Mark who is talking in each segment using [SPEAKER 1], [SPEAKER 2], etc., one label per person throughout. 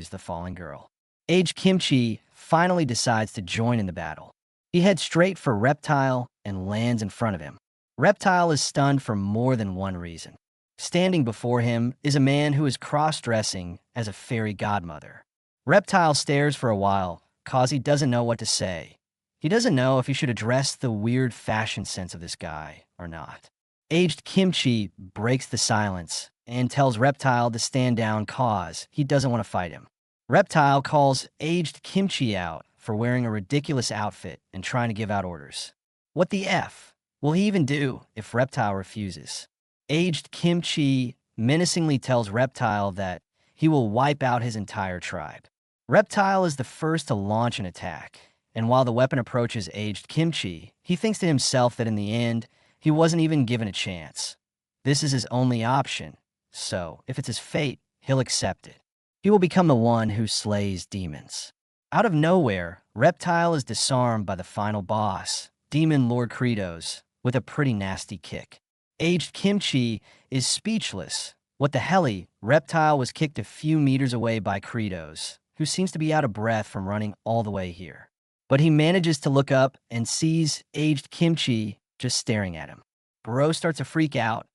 [SPEAKER 1] the fallen girl. Aged Kimchi finally decides to join in the battle. He heads straight for Reptile and lands in front of him. Reptile is stunned for more than one reason. Standing before him is a man who is cross-dressing as a fairy godmother. Reptile stares for a while, cause he doesn't know what to say. He doesn't know if he should address the weird fashion sense of this guy or not. Aged Kimchi breaks the silence and tells Reptile to stand down cause he doesn't want to fight him. Reptile calls Aged Kimchi out for wearing a ridiculous outfit and trying to give out orders. What the F will he even do if Reptile refuses? Aged Kimchi menacingly tells Reptile that he will wipe out his entire tribe. Reptile is the first to launch an attack, and while the weapon approaches Aged Kimchi, he thinks to himself that in the end, he wasn't even given a chance. This is his only option, so if it's his fate, he'll accept it. He will become the one who slays demons. Out of nowhere, Reptile is disarmed by the final boss, Demon Lord Kratos, with a pretty nasty kick. Aged Kimchi is speechless. What the helly? Reptile was kicked a few meters away by Kratos, who seems to be out of breath from running all the way here. But he manages to look up and sees Aged Kimchi just staring at him. Bro starts to freak out.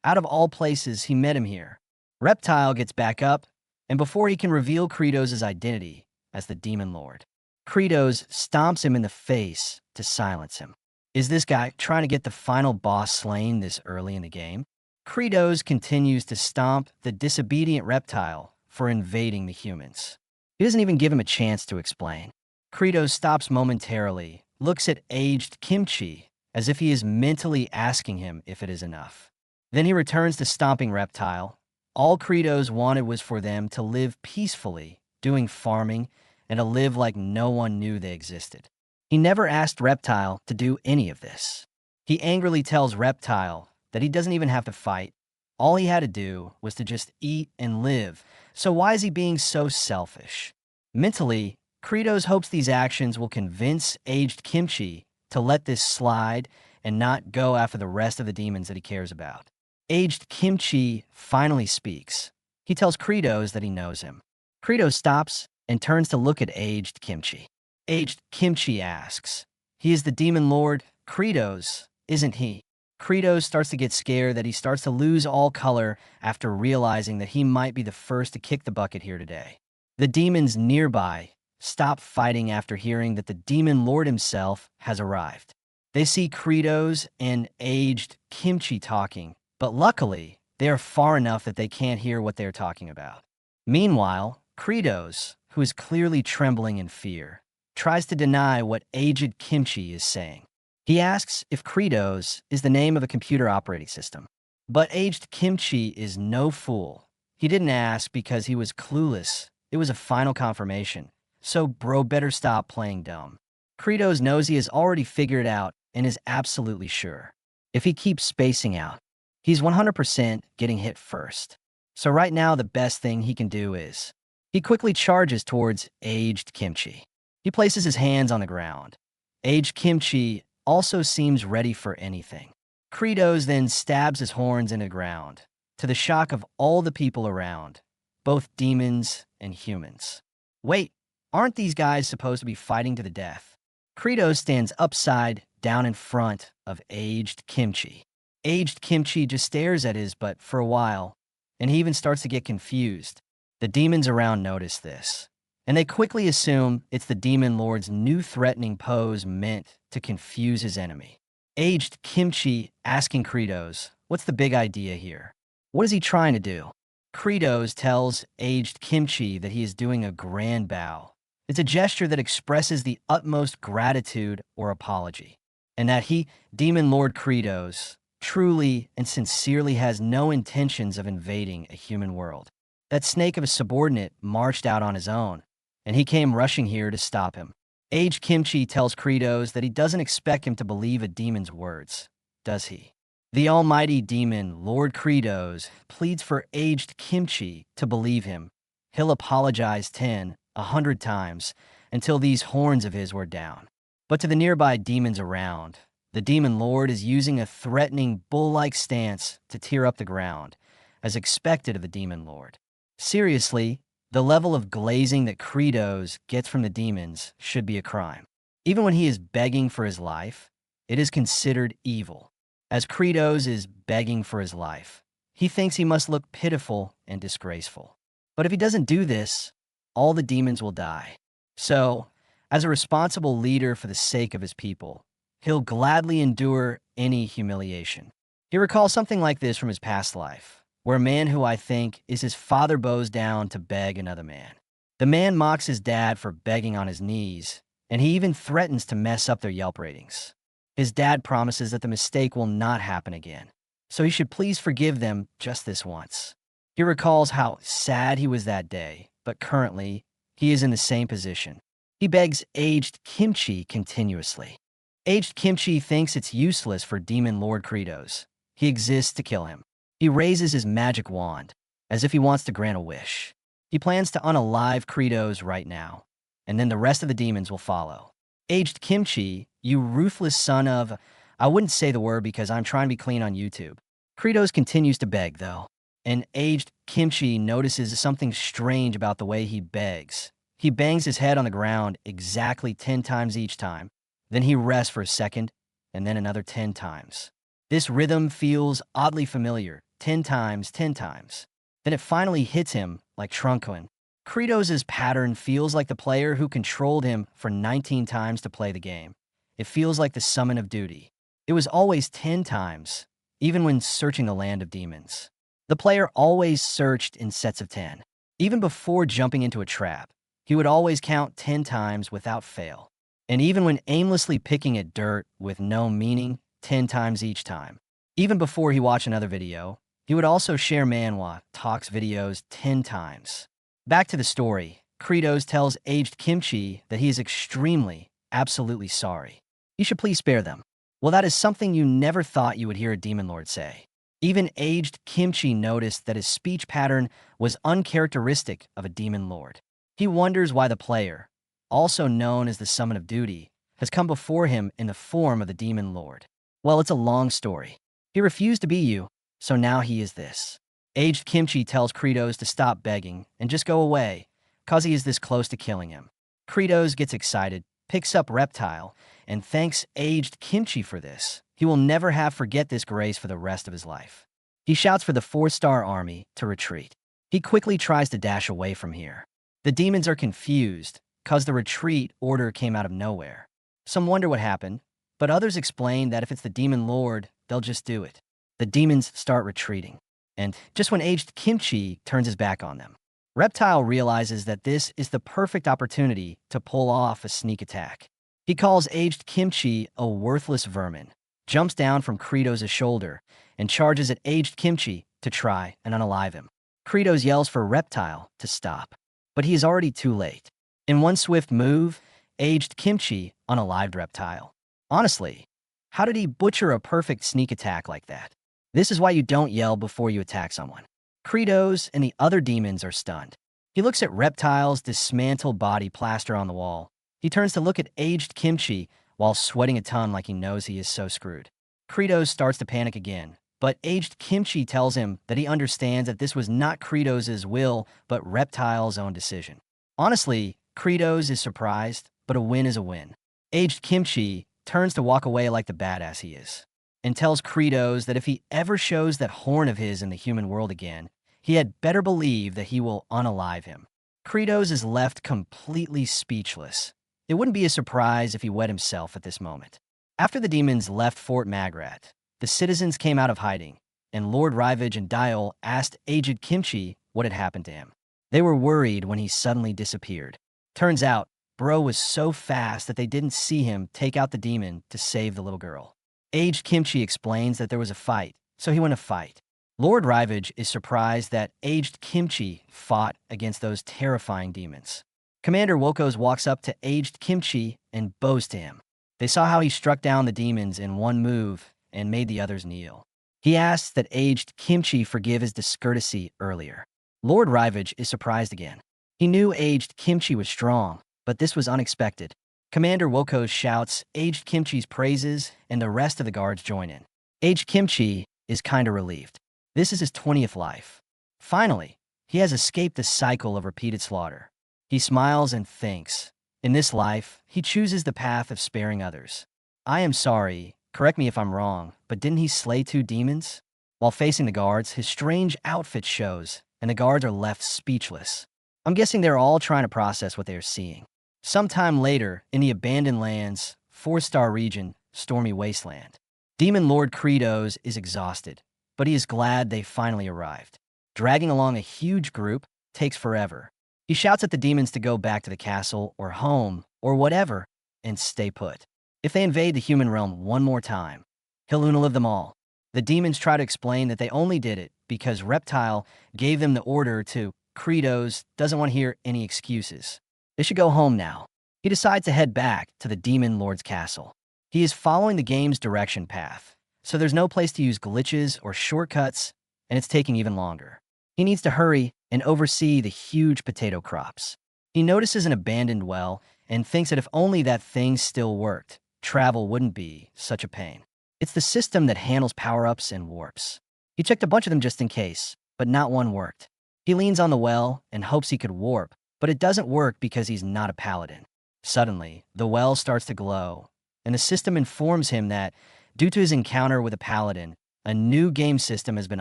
[SPEAKER 1] Out of all places, he met him here. Reptile gets back up, and before he can reveal Kratos' identity as the Demon Lord, Kratos stomps him in the face to silence him. Is this guy trying to get the final boss slain this early in the game? Kratos continues to stomp the disobedient Reptile for invading the humans. He doesn't even give him a chance to explain. Kratos stops momentarily, looks at Aged Kimchi as if he is mentally asking him if it is enough. Then he returns to stomping Reptile. All Kratos wanted was for them to live peacefully, doing farming, and to live like no one knew they existed. He never asked Reptile to do any of this. He angrily tells Reptile that he doesn't even have to fight. All he had to do was to just eat and live, so why is he being so selfish? Mentally, Kratos hopes these actions will convince Aged Kimchi to let this slide and not go after the rest of the demons that he cares about. Aged Kimchi finally speaks. He tells Kratos that he knows him. Kratos stops and turns to look at Aged Kimchi. Aged Kimchi asks, "He is the Demon Lord, Kratos, isn't he?" Kratos starts to get scared that he starts to lose all color after realizing that he might be the first to kick the bucket here today. The demons nearby stop fighting after hearing that the Demon Lord himself has arrived. They see Kratos and Aged Kimchi talking, but luckily, they are far enough that they can't hear what they are talking about. Meanwhile, Kratos, who is clearly trembling in fear, tries to deny what Aged Kimchi is saying. He asks if Kratos is the name of a computer operating system. But Aged Kimchi is no fool. He didn't ask because he was clueless. It was a final confirmation. So bro better stop playing dumb. Kratos knows he has already figured it out and is absolutely sure. If he keeps spacing out, he's 100% getting hit first. So right now the best thing he can do is, he quickly charges towards Aged Kimchi. He places his hands on the ground. Aged Kimchi also seems ready for anything. Kratos then stabs his horns into the ground, to the shock of all the people around, both demons and humans. Wait, aren't these guys supposed to be fighting to the death? Kratos stands upside down in front of Aged Kimchi. Aged Kimchi just stares at his butt for a while, and he even starts to get confused. The demons around notice this, and they quickly assume it's the Demon Lord's new threatening pose meant to confuse his enemy. Aged Kimchi asking Kratos, what's the big idea here? What is he trying to do? Kratos tells Aged Kimchi that he is doing a grand bow. It's a gesture that expresses the utmost gratitude or apology, and that he, Demon Lord Kratos, truly and sincerely has no intentions of invading a human world. That snake of a subordinate marched out on his own, and he came rushing here to stop him. Aged Kimchi tells Kratos that he doesn't expect him to believe a demon's words, does he? The almighty demon, Lord Kratos, pleads for Aged Kimchi to believe him. He'll apologize 100 times, until these horns of his were down. But to the nearby demons around, the Demon Lord is using a threatening bull-like stance to tear up the ground, as expected of the Demon Lord. Seriously, The level of glazing that Kratos gets from the demons should be a crime. Even when he is begging for his life, it is considered evil. As Kratos is begging for his life, he thinks he must look pitiful and disgraceful. But if he doesn't do this, all the demons will die. So, as a responsible leader for the sake of his people, he'll gladly endure any humiliation. He recalls something like this from his past life, where a man who I think is his father bows down to beg another man. The man mocks his dad for begging on his knees, and he even threatens to mess up their Yelp ratings. His dad promises that the mistake will not happen again, so he should please forgive them just this once. He recalls how sad he was that day, but currently, he is in the same position. He begs aged Kimchi continuously. Aged Kimchi thinks it's useless for Demon Lord Kratos. He exists to kill him. He raises his magic wand, as if he wants to grant a wish. He plans to unalive Kratos right now, and then the rest of the demons will follow. Aged Kimchi, you ruthless son of... I wouldn't say the word because I'm trying to be clean on YouTube. Kratos continues to beg, though, and aged Kimchi notices something strange about the way he begs. He bangs his head on the ground exactly 10 times each time. Then he rests for a second, and then another 10 times. This rhythm feels oddly familiar, 10 times, 10 times. Then it finally hits him like Trunken. Kratos' pattern feels like the player who controlled him for 19 times to play the game. It feels like the summon of duty. It was always 10 times, even when searching the land of demons. The player always searched in sets of 10. Even before jumping into a trap, he would always count 10 times without fail. And even when aimlessly picking at dirt with no meaning, 10 times each time. Even before he watched another video, he would also share Manhwa talks videos 10 times. Back to the story, Kratos tells aged Kimchi that he is extremely, absolutely sorry. He should please spare them. Well, that is something you never thought you would hear a demon lord say. Even aged Kimchi noticed that his speech pattern was uncharacteristic of a demon lord. He wonders why the player, also known as the Summon of Duty, has come before him in the form of the demon lord. Well, it's a long story. He refused to be you, so now he is this. Aged Kimchi tells Kratos to stop begging and just go away, cause he is this close to killing him. Kratos gets excited, picks up Reptile, and thanks aged Kimchi for this. He will never have forget this grace for the rest of his life. He shouts for the 4-star army to retreat. He quickly tries to dash away from here. The demons are confused, cause the retreat order came out of nowhere. Some wonder what happened, but others explain that if it's the demon lord, they'll just do it. The demons start retreating. And just when aged Kimchi turns his back on them, Reptile realizes that this is the perfect opportunity to pull off a sneak attack. He calls aged Kimchi a worthless vermin, jumps down from Kratos' shoulder, and charges at aged Kimchi to try and unalive him. Kratos yells for Reptile to stop, but he is already too late. In one swift move, aged Kimchi unalived Reptile. Honestly, how did he butcher a perfect sneak attack like that? This is why you don't yell before you attack someone. Kratos and the other demons are stunned. He looks at Reptile's dismantled body plaster on the wall. He turns to look at aged Kimchi while sweating a ton like he knows he is so screwed. Kratos starts to panic again, but aged Kimchi tells him that he understands that this was not Kratos' will, but Reptile's own decision. Honestly, Kratos is surprised, but a win is a win. Aged Kimchi turns to walk away like the badass he is, and tells Kratos that if he ever shows that horn of his in the human world again, he had better believe that he will unalive him. Kratos is left completely speechless. It wouldn't be a surprise if he wet himself at this moment. After the demons left Fort Magrat, the citizens came out of hiding, and Lord Rivage and Dial asked aged Kimchi what had happened to him. They were worried when he suddenly disappeared. Turns out, Bro was so fast that they didn't see him take out the demon to save the little girl. Aged Kimchi explains that there was a fight, so he went to fight. Lord Rivage is surprised that aged Kimchi fought against those terrifying demons. Commander Wokos walks up to aged Kimchi and bows to him. They saw how he struck down the demons in one move and made the others kneel. He asks that aged Kimchi forgive his discourtesy earlier. Lord Rivage is surprised again. He knew aged Kimchi was strong, but this was unexpected. Commander Wokos shouts aged Kimchi's praises, and the rest of the guards join in. Aged Kimchi is kinda relieved. This is his 20th life. Finally, He has escaped the cycle of repeated slaughter. He smiles and thinks. In this life, he chooses the path of sparing others. I am sorry, correct me if I'm wrong, but didn't he slay 2 demons? While facing the guards, his strange outfit shows, and the guards are left speechless. I'm guessing they're all trying to process what they are seeing. Sometime later, in the abandoned lands, 4-star region, Stormy Wasteland, Demon Lord Credos is exhausted, but he is glad they finally arrived. Dragging along a huge group takes forever. He shouts at the demons to go back to the castle or home or whatever and stay put. If they invade the human realm one more time, he'll unalive them all. The demons try to explain that they only did it because Reptile gave them the order to. Credos doesn't want to hear any excuses. They should go home now. He decides to head back to the Demon Lord's castle. He is following the game's direction path, so there's no place to use glitches or shortcuts, and it's taking even longer. He needs to hurry and oversee the huge potato crops. He notices an abandoned well and thinks that if only that thing still worked, travel wouldn't be such a pain. It's the system that handles power-ups and warps. He checked a bunch of them just in case, but not one worked. He leans on the well and hopes he could warp, but it doesn't work because he's not a paladin. Suddenly, the well starts to glow, and the system informs him that, due to his encounter with a paladin, a new game system has been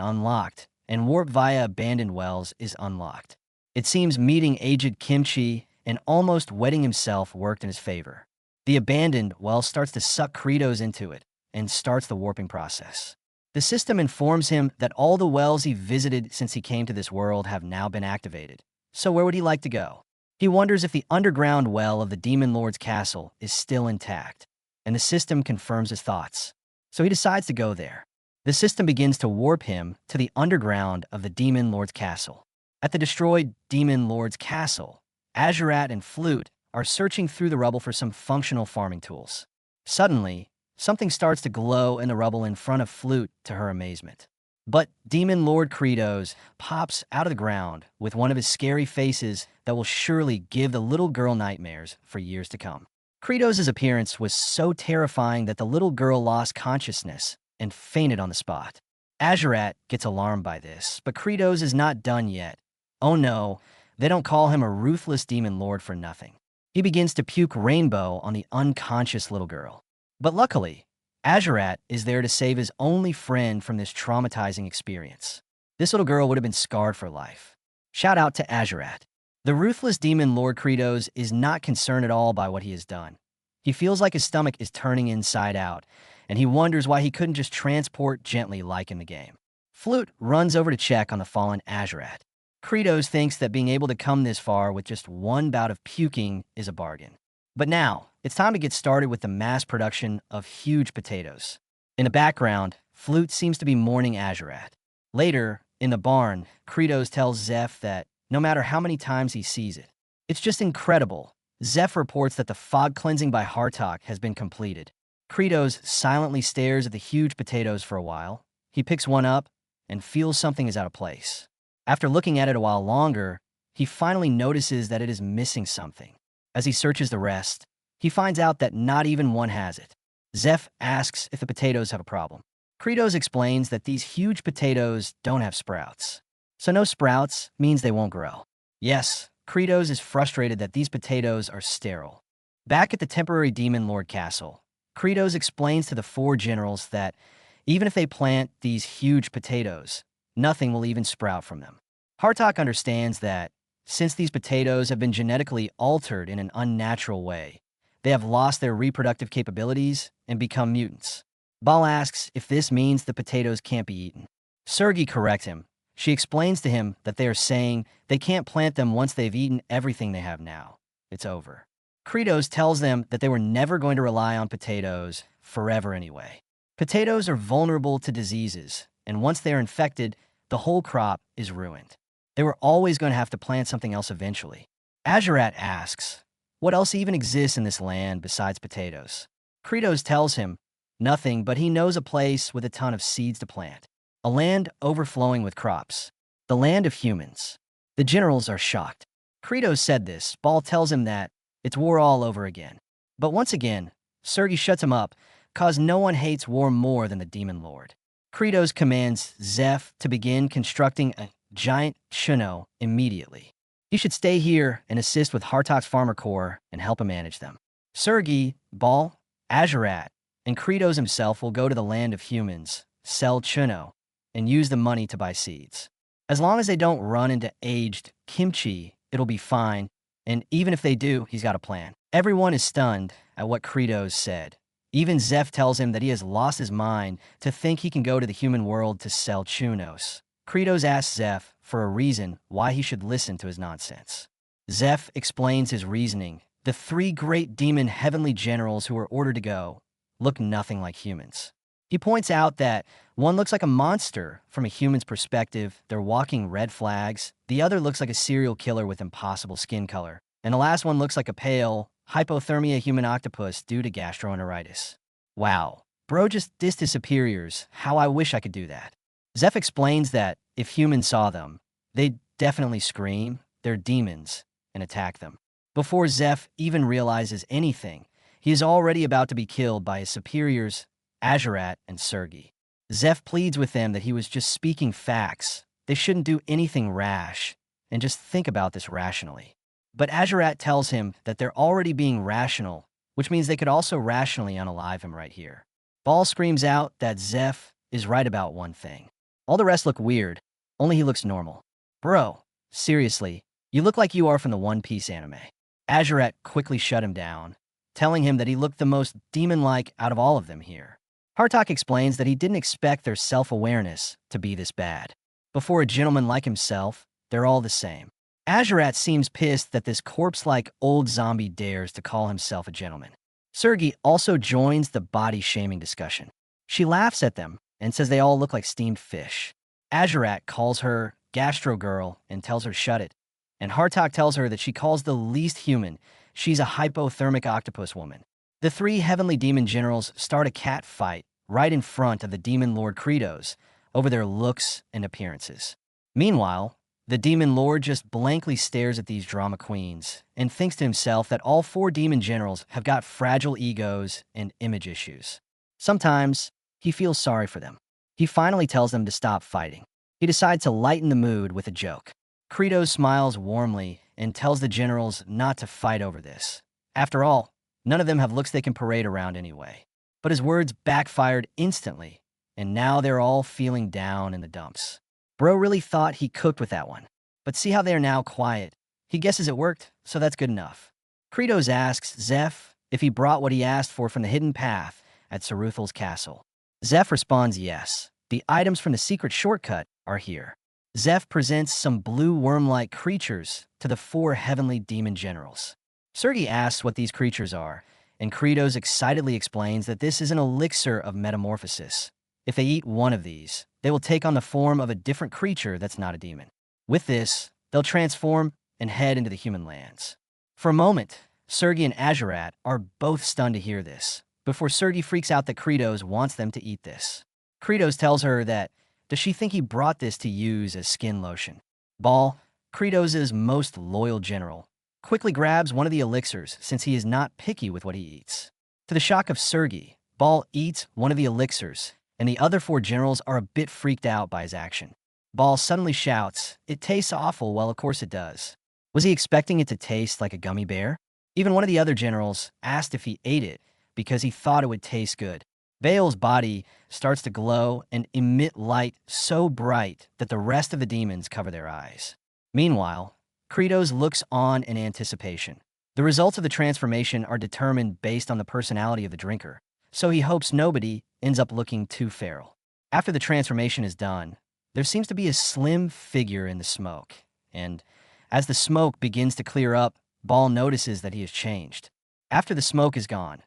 [SPEAKER 1] unlocked, and warp via abandoned wells is unlocked. It seems meeting aged Kimchi and almost wetting himself worked in his favor. The abandoned well starts to suck Credos into it and starts the warping process. The system informs him that all the wells he visited since he came to this world have now been activated. So where would he like to go? He wonders if the underground well of the Demon Lord's castle is still intact, and the system confirms his thoughts. So he decides to go there. The system begins to warp him to the underground of the Demon Lord's castle. At the destroyed Demon Lord's castle, Azurat and Flute are searching through the rubble for some functional farming tools. Suddenly, something starts to glow in the rubble in front of Flute to her amazement. But Demon Lord Credos pops out of the ground with one of his scary faces that will surely give the little girl nightmares for years to come. Credos' appearance was so terrifying that the little girl lost consciousness and fainted on the spot. Azurat gets alarmed by this, but Credos is not done yet. Oh no, they don't call him a ruthless Demon Lord for nothing. He begins to puke rainbow on the unconscious little girl. But luckily, Azurat is there to save his only friend from this traumatizing experience. This little girl would have been scarred for life. Shout out to Azurat. The ruthless Demon Lord Credos is not concerned at all by what he has done. He feels like his stomach is turning inside out, and he wonders why he couldn't just transport gently like in the game. Flute runs over to check on the fallen Azurat. Credos thinks that being able to come this far with just one bout of puking is a bargain. But now, it's time to get started with the mass production of huge potatoes. In the background, Flute seems to be mourning Azurat. Later, in the barn, Credos tells Zeph that no matter how many times he sees it, it's just incredible. Zeph reports that the fog cleansing by Hartok has been completed. Credos silently stares at the huge potatoes for a while. He picks one up and feels something is out of place. After looking at it a while longer, he finally notices that it is missing something. As he searches the rest, he finds out that not even one has it. Zeph asks if the potatoes have a problem. Credos explains that these huge potatoes don't have sprouts. So no sprouts means they won't grow. Yes, Credos is frustrated that these potatoes are sterile. Back at the temporary Demon Lord castle, Credos explains to the 4 generals that even if they plant these huge potatoes, nothing will even sprout from them. Hartok understands that since these potatoes have been genetically altered in an unnatural way, they have lost their reproductive capabilities and become mutants. Bal asks if this means the potatoes can't be eaten. Sergi corrects him. She explains to him that they are saying they can't plant them once they've eaten everything they have now. It's over. Credos tells them that they were never going to rely on potatoes forever anyway. Potatoes are vulnerable to diseases, and once they are infected, the whole crop is ruined. They were always going to have to plant something else eventually. Azurat asks, what else even exists in this land besides potatoes? Credos tells him, nothing, but he knows a place with a ton of seeds to plant. A land overflowing with crops. The land of humans. The generals are shocked. Credos said this. Bal tells him that it's war all over again. But once again, Sergi shuts him up, cause no one hates war more than the Demon Lord. Credos commands Zeph to begin constructing a giant Chuno immediately. He should stay here and assist with Hartok's farmer corps and help him manage them. Sergei, Ball, Azurat, and Kratos himself will go to the land of humans, sell Chuno, and use the money to buy seeds. As long as they don't run into aged kimchi, it'll be fine, and even if they do, he's got a plan. Everyone is stunned at what Kratos said. Even Zeph tells him that he has lost his mind to think he can go to the human world to sell Chunos. Kratos asks Zeph for a reason why he should listen to his nonsense. Zeph explains his reasoning. The three great demon heavenly generals who were ordered to go look nothing like humans. He points out that one looks like a monster from a human's perspective, they're walking red flags. The other looks like a serial killer with impossible skin color. And the last one looks like a pale, hypothermia human octopus due to gastroenteritis. Wow, bro just dissed his superiors. How I wish I could do that. Zeph explains that if humans saw them, they'd definitely scream, they're demons, and attack them. Before Zeph even realizes anything, he is already about to be killed by his superiors, Azurat and Sergei. Zeph pleads with them that he was just speaking facts. They shouldn't do anything rash, and just think about this rationally. But Azurat tells him that they're already being rational, which means they could also rationally unalive him right here. Ball screams out that Zeph is right about one thing. All the rest look weird, only he looks normal. Bro, seriously, you look like you are from the One Piece anime. Azurat quickly shut him down, telling him that he looked the most demon-like out of all of them here. Hartok explains that he didn't expect their self-awareness to be this bad. Before a gentleman like himself, they're all the same. Azurat seems pissed that this corpse-like old zombie dares to call himself a gentleman. Sergei also joins the body-shaming discussion. She laughs at them and says they all look like steamed fish. Azurat calls her Gastro Girl and tells her shut it. And Hartok tells her that she calls the least human. She's a hypothermic octopus woman. The three heavenly demon generals start a cat fight right in front of the demon lord Kratos over their looks and appearances. Meanwhile, the demon lord just blankly stares at these drama queens and thinks to himself that all four demon generals have got fragile egos and image issues. Sometimes, he feels sorry for them. He finally tells them to stop fighting. He decides to lighten the mood with a joke. Kratos smiles warmly and tells the generals not to fight over this. After all, none of them have looks they can parade around anyway. But his words backfired instantly, and now they're all feeling down in the dumps. Bro really thought he cooked with that one. But see how they're now quiet. He guesses it worked, so that's good enough. Kratos asks Zeph if he brought what he asked for from the hidden path at Saruthal's castle. Zeph responds yes. The items from the secret shortcut are here. Zeph presents some blue worm-like creatures to the four heavenly demon generals. Sergei asks what these creatures are, and Kratos excitedly explains that this is an elixir of metamorphosis. If they eat one of these, they will take on the form of a different creature that's not a demon. With this, they'll transform and head into the human lands. For a moment, Sergei and Azurat are both stunned to hear this, before Sergei freaks out that Kratos wants them to eat this. Kratos tells her that, does she think he brought this to use as skin lotion? Ball, Kratos' most loyal general, quickly grabs one of the elixirs since he is not picky with what he eats. To the shock of Sergei, Ball eats one of the elixirs, and the other four generals are a bit freaked out by his action. Ball suddenly shouts, "It tastes awful." Well, of course it does. Was he expecting it to taste like a gummy bear? Even one of the other generals asked if he ate it because he thought it would taste good. Baal's body starts to glow and emit light so bright that the rest of the demons cover their eyes. Meanwhile, Kratos looks on in anticipation. The results of the transformation are determined based on the personality of the drinker, so he hopes nobody ends up looking too feral. After the transformation is done, there seems to be a slim figure in the smoke, and as the smoke begins to clear up, Ball notices that he has changed. After the smoke is gone,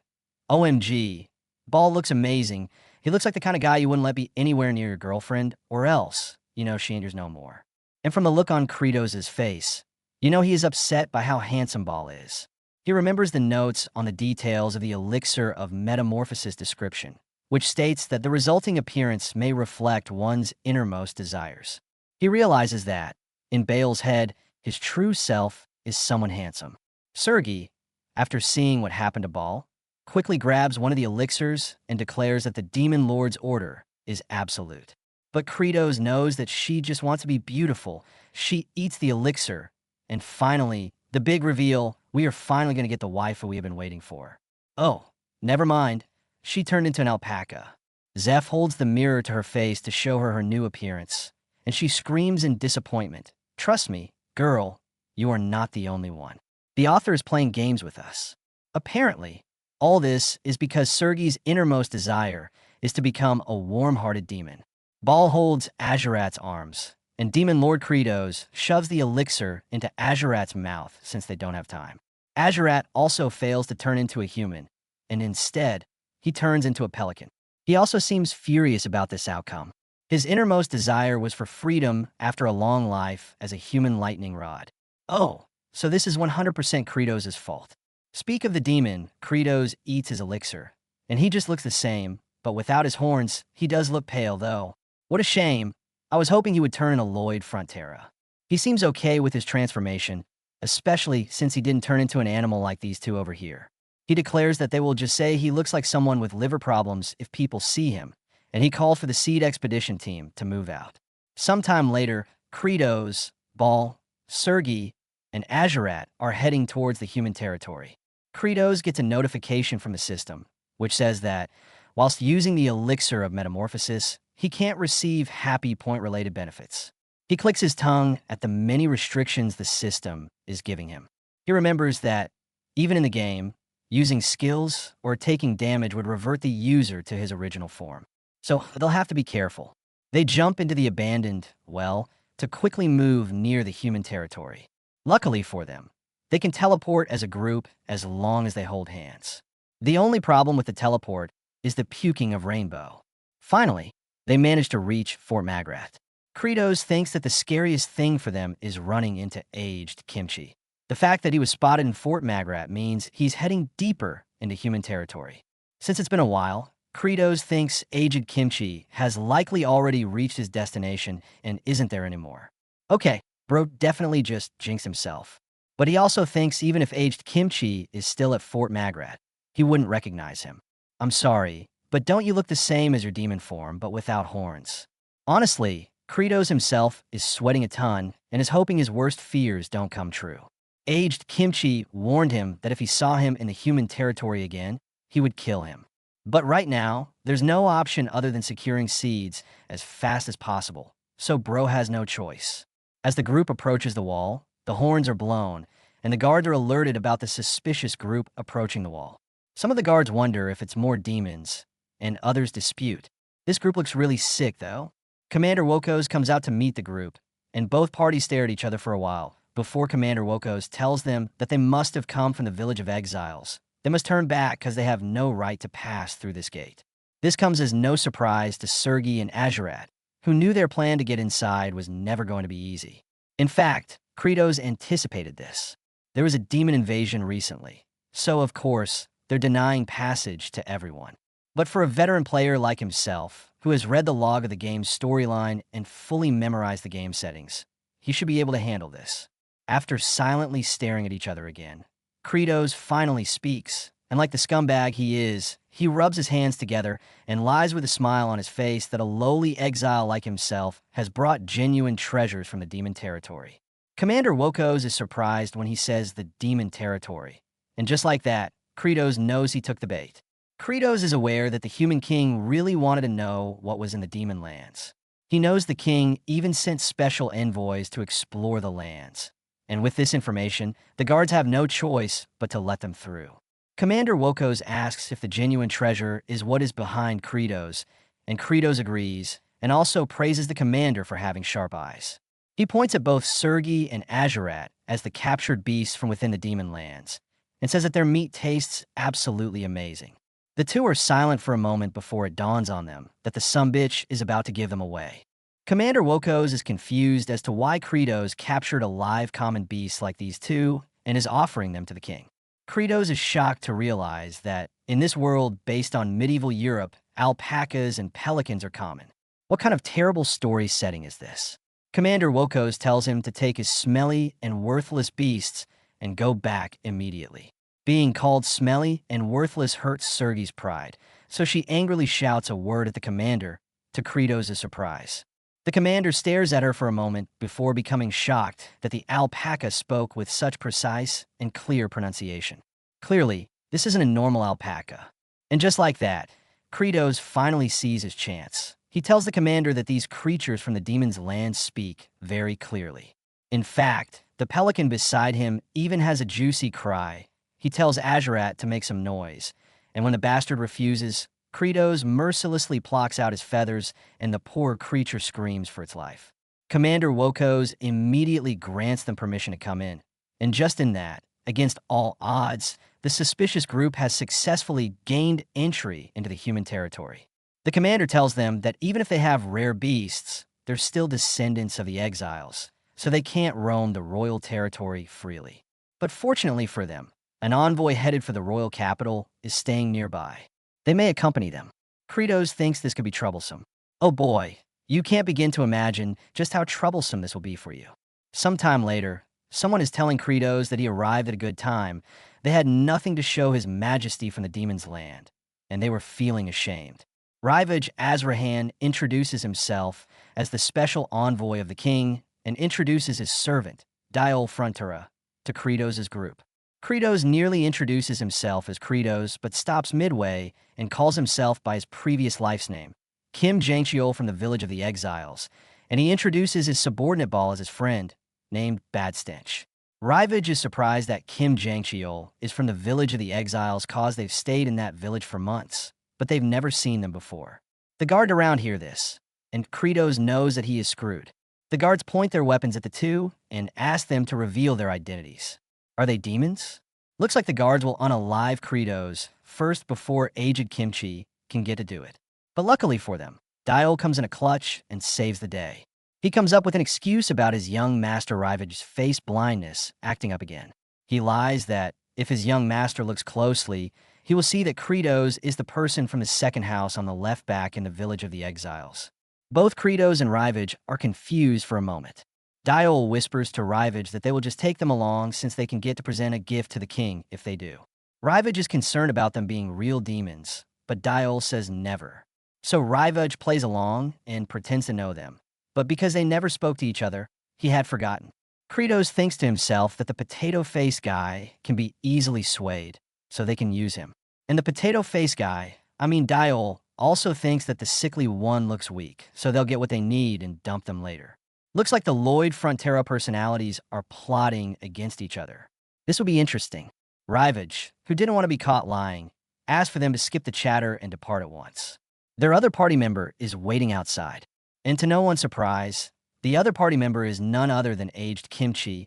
[SPEAKER 1] OMG, Ball looks amazing. He looks like the kind of guy you wouldn't let be anywhere near your girlfriend, or else, she ain't yours no more. And from the look on Kratos' face, he is upset by how handsome Ball is. He remembers the notes on the details of the elixir of metamorphosis description, which states that the resulting appearance may reflect one's innermost desires. He realizes that, in Baal's head, his true self is someone handsome. Sergei, after seeing what happened to Ball, quickly grabs one of the elixirs and declares that the Demon Lord's order is absolute. But Kratos knows that she just wants to be beautiful. She eats the elixir. And finally, the big reveal, we are finally going to get the waifu we have been waiting for. Oh, never mind. She turned into an alpaca. Zeph holds the mirror to her face to show her new appearance, and she screams in disappointment. Trust me, girl, you are not the only one. The author is playing games with us. Apparently, all this is because Sergei's innermost desire is to become a warm-hearted demon. Ball holds Azurat's arms, and Demon Lord Kratos shoves the elixir into Azurat's mouth since they don't have time. Azurat also fails to turn into a human, and instead, he turns into a pelican. He also seems furious about this outcome. His innermost desire was for freedom after a long life as a human lightning rod. Oh, so this is 100% Kratos' fault. Speak of the demon, Kratos eats his elixir, and he just looks the same, but without his horns, he does look pale though. What a shame. I was hoping he would turn Aloyd Frontera. He seems okay with his transformation, especially since he didn't turn into an animal like these two over here. He declares that they will just say he looks like someone with liver problems if people see him, and he called for the Seed Expedition team to move out. Sometime later, Kratos, Ball, Sergei, and Azurat are heading towards the human territory. Kratos gets a notification from the system, which says that, whilst using the elixir of metamorphosis, he can't receive happy point-related benefits. He clicks his tongue at the many restrictions the system is giving him. He remembers that, even in the game, using skills or taking damage would revert the user to his original form. So they'll have to be careful. They jump into the abandoned well to quickly move near the human territory. Luckily for them, they can teleport as a group as long as they hold hands. The only problem with the teleport is the puking of Rainbow. Finally, they manage to reach Fort Magrat. Kratos thinks that the scariest thing for them is running into aged Kimchi. The fact that he was spotted in Fort Magrat means he's heading deeper into human territory. Since it's been a while, Kratos thinks aged Kimchi has likely already reached his destination and isn't there anymore. Okay, bro definitely just jinxed himself. But he also thinks even if aged Kimchi is still at Fort Magrat, he wouldn't recognize him. I'm sorry, but don't you look the same as your demon form, but without horns? Honestly, Kratos himself is sweating a ton and is hoping his worst fears don't come true. Aged Kimchi warned him that if he saw him in the human territory again, he would kill him. But right now, there's no option other than securing seeds as fast as possible, so bro has no choice. As the group approaches the wall, the horns are blown, and the guards are alerted about the suspicious group approaching the wall. Some of the guards wonder if it's more demons, and others dispute. This group looks really sick, though. Commander Wokos comes out to meet the group, and both parties stare at each other for a while, before Commander Wokos tells them that they must have come from the village of exiles. They must turn back because they have no right to pass through this gate. This comes as no surprise to Sergei and Azurat, who knew their plan to get inside was never going to be easy. In fact, Kratos anticipated this. There was a demon invasion recently, so of course, they're denying passage to everyone. But for a veteran player like himself, who has read the log of the game's storyline and fully memorized the game settings, he should be able to handle this. After silently staring at each other again, Kratos finally speaks, and like the scumbag he is, he rubs his hands together and lies with a smile on his face that a lowly exile like himself has brought genuine treasures from the demon territory. Commander Wokos is surprised when he says the demon territory, and just like that, Kratos knows he took the bait. Kratos is aware that the human king really wanted to know what was in the demon lands. He knows the king even sent special envoys to explore the lands. And with this information, the guards have no choice but to let them through. Commander Wokos asks if the genuine treasure is what is behind Kratos, and Kratos agrees, and also praises the commander for having sharp eyes. He points at both Sergei and Azurat as the captured beasts from within the demon lands, and says that their meat tastes absolutely amazing. The two are silent for a moment before it dawns on them that the sumbitch is about to give them away. Commander Wokos is confused as to why Kratos captured a live common beast like these two and is offering them to the king. Kratos is shocked to realize that, in this world based on medieval Europe, alpacas and pelicans are common. What kind of terrible story setting is this? Commander Wokos tells him to take his smelly and worthless beasts and go back immediately. Being called smelly and worthless hurts Sergei's pride, so she angrily shouts a word at the commander, to Kratos' surprise. The commander stares at her for a moment before becoming shocked that the alpaca spoke with such precise and clear pronunciation. Clearly, this isn't a normal alpaca. And just like that, Kratos finally sees his chance. He tells the commander that these creatures from the demon's land speak very clearly. In fact, the pelican beside him even has a juicy cry. He tells Azurat to make some noise, and when the bastard refuses, Kratos mercilessly plucks out his feathers, and the poor creature screams for its life. Commander Wokos immediately grants them permission to come in, and just in that, against all odds, the suspicious group has successfully gained entry into the human territory. The commander tells them that even if they have rare beasts, they're still descendants of the exiles, so they can't roam the royal territory freely. But fortunately for them, an envoy headed for the royal capital is staying nearby. They may accompany them. Kratos thinks this could be troublesome. Oh boy, you can't begin to imagine just how troublesome this will be for you. Sometime later, someone is telling Kratos that he arrived at a good time. They had nothing to show his majesty from the demon's land, and they were feeling ashamed. Rivage Azrahan introduces himself as the special envoy of the king and introduces his servant, Diol Frontura, to Kratos' group. Kratos nearly introduces himself as Kratos, but stops midway and calls himself by his previous life's name, Kim Jangcheol from the village of the exiles, and he introduces his subordinate Ball as his friend, named Bad Stench. Rivage is surprised that Kim Jangcheol is from the village of the exiles cause they've stayed in that village for months, but they've never seen them before. The guards around hear this, and Kratos knows that he is screwed. The guards point their weapons at the two and ask them to reveal their identities. Are they demons? Looks like the guards will unalive Kratos first before aged Kimchi can get to do it. But luckily for them, Diol comes in a clutch and saves the day. He comes up with an excuse about his young master Rivage's face blindness acting up again. He lies that if his young master looks closely, he will see that Kratos is the person from his second house on the left back in the village of the exiles. Both Kratos and Rivage are confused for a moment. Diol whispers to Rivage that they will just take them along since they can get to present a gift to the king if they do. Rivage is concerned about them being real demons, but Diol says never. So Rivage plays along and pretends to know them. But because they never spoke to each other, he had forgotten. Kratos thinks to himself that the potato-face guy can be easily swayed, so they can use him. And the potato-face guy, Diol, also thinks that the sickly one looks weak, so they'll get what they need and dump them later. Looks like the Lloyd Frontera personalities are plotting against each other. This will be interesting. Rivage, who didn't want to be caught lying, asked for them to skip the chatter and depart at once. Their other party member is waiting outside. And to no one's surprise, the other party member is none other than aged Kimchi.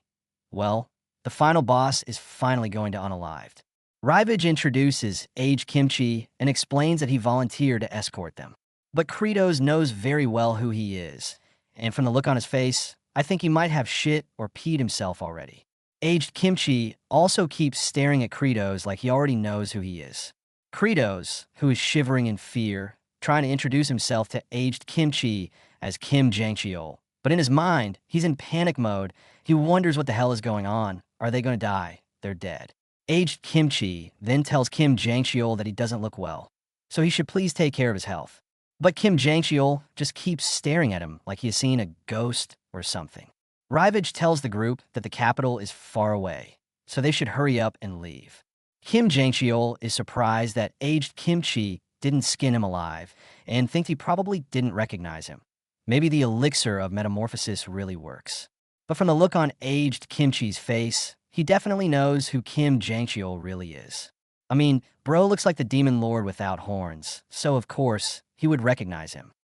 [SPEAKER 1] Well, the final boss is finally going to unalived. Rivage introduces aged Kimchi and explains that he volunteered to escort them. But Kratos knows very well who he is, and from the look on his face, I think he might have shit or peed himself already. Aged Kimchi also keeps staring at Kratos like he already knows who he is. Kratos, who is shivering in fear, trying to introduce himself to aged Kimchi as Kim Jangcheol. But in his mind, he's in panic mode. He wonders what the hell is going on. Are they going to die? They're dead. Aged Kimchi then tells Kim Jangcheol that he doesn't look well, so he should please take care of his health. But Kim Jangcheol just keeps staring at him like he has seen a ghost or something. Rivage tells the group that the capital is far away, so they should hurry up and leave. Kim Jangcheol is surprised that aged Kimchi didn't skin him alive and thinks he probably didn't recognize him. Maybe the elixir of metamorphosis really works. But from the look on aged Kimchi's face, he definitely knows who Kim Jangcheol really is. Bro looks like the demon lord without horns, so of course, he would recognize him.